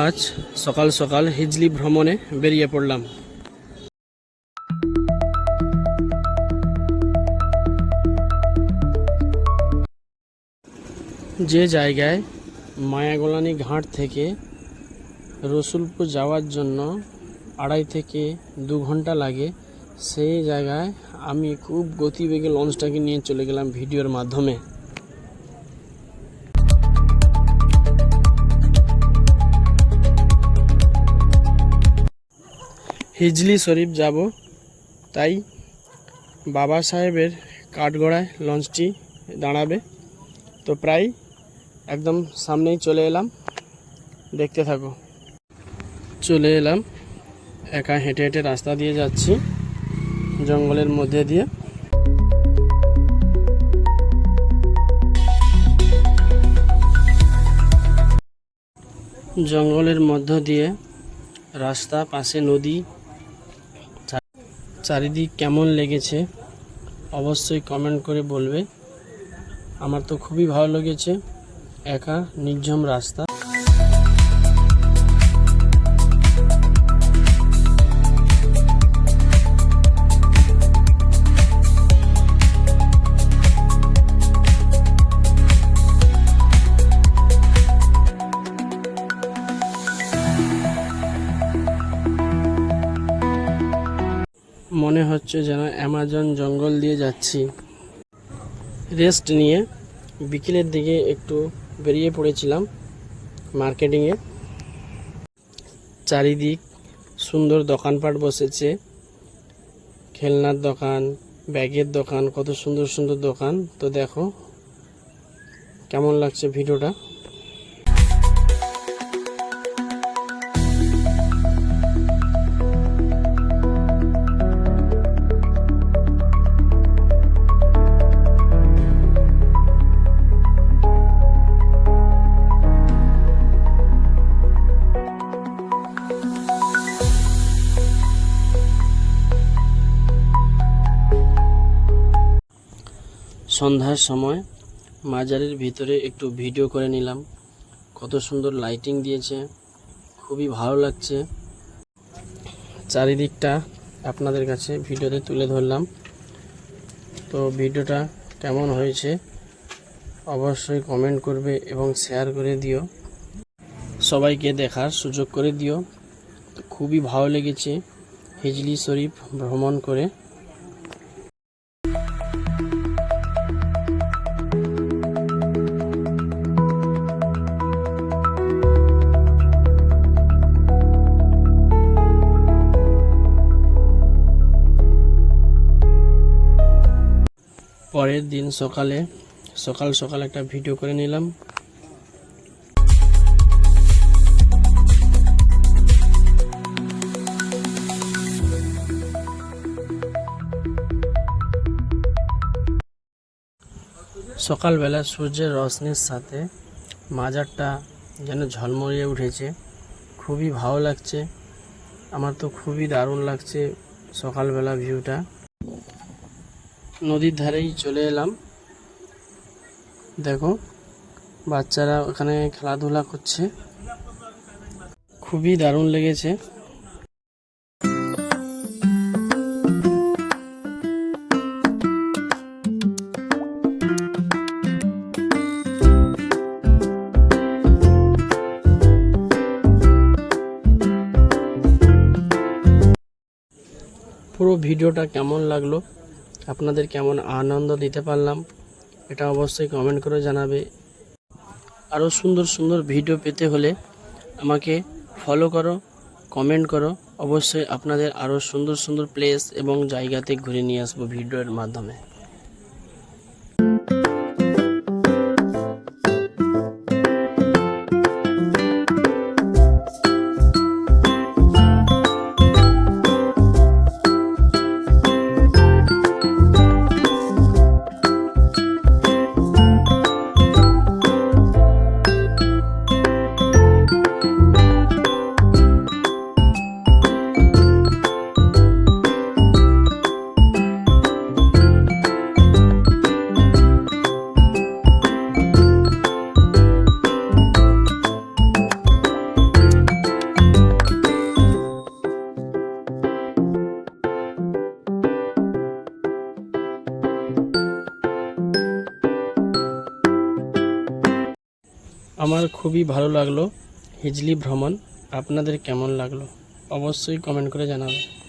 আজ সকাল সকাল হিজলি ভ্রমণে বেরিয়ে পড়লাম। যে জায়গায় মায়াগোলানি ঘাট থেকে রসুলপুর যাওয়ার জন্য 2.5 থেকে 2 ঘন্টা লাগে, সেই জায়গায় আমি খুব গতিবেগে লঞ্চটাকে নিয়ে চলে গেলাম ভিডিওর মাধ্যমে। হিজলি শরীফ যাব, তাই বাবা সাহেবের কাঠগড়ায় লঞ্চটি দাঁড়াবে। তো প্রায় একদম সামনেই চলে এলাম, দেখতে থাকো। চলে এলাম, একা হেঁটে হেঁটে রাস্তা দিয়ে যাচ্ছি জঙ্গলের মধ্যে দিয়ে। জঙ্গলের মধ্য দিয়ে রাস্তা, পাশে নদী। চারিদিক কেমন লেগেছে অবশ্যই কমেন্ট করে বলবে। আমার তো খুবই ভালো লেগেছে, একা নির্জন রাস্তা। মনে হচ্ছে যেন অ্যামাজন জঙ্গল দিয়ে যাচ্ছি। রেস্ট নিয়ে বিকেলের দিকে একটু বেরিয়ে পড়েছিলাম মার্কেটিংয়ে। চারিদিক সুন্দর দোকানপাট বসেছে, খেলনার দোকান, ব্যাগের দোকান, কত সুন্দর সুন্দর দোকান। তো দেখো কেমন লাগছে ভিডিওটা। সন্ধ্যার সময় মাজারের ভিতরে একটু ভিডিও করে নিলাম, কত সুন্দর লাইটিং দিয়েছে, খুবই ভালো লাগছে। চারিদিকটা আপনাদের কাছে ভিডিওতে তুলে ধরলাম। তো ভিডিওটা কেমন হয়েছে অবশ্যই কমেন্ট করবে এবং শেয়ার করে দিও, সবাইকে দেখার সুযোগ করে দিও। খুবই ভালো লেগেছে হিজলি শরীফ ভ্রমণ করে। পরের দিন সকাল সকাল একটা ভিডিও করে নিলাম। সকালবেলা সূর্যের রশ্মির সাথে মাজারটা যেন ঝলমলিয়ে উঠেছে, খুবই ভালো লাগছে। আমার তো খুবই দারুণ লাগছে সকালবেলা ভিউটা। নদীর ধারেই চলে এলাম, দেখো বাচ্চারা ওখানে খেলাধুলা করছে, খুবই দারুণ লেগেছে। পুরো ভিডিওটা কেমন লাগলো, আপনাদের কেমন আনন্দ দিতে পারলাম, এটা অবশ্যই কমেন্ট করে জানাবে। আরও সুন্দর সুন্দর ভিডিও পেতে হলে আমাকে ফলো করো, কমেন্ট করো। অবশ্যই আপনাদের আরও সুন্দর সুন্দর প্লেস এবং জায়গাতে ঘুরে নিয়ে আসবো ভিডিওর মাধ্যমে। আমার খুবই ভালো লাগলো হিজলি ভ্রমণ। আপনাদের কেমন লাগলো অবশ্যই কমেন্ট করে জানাবেন।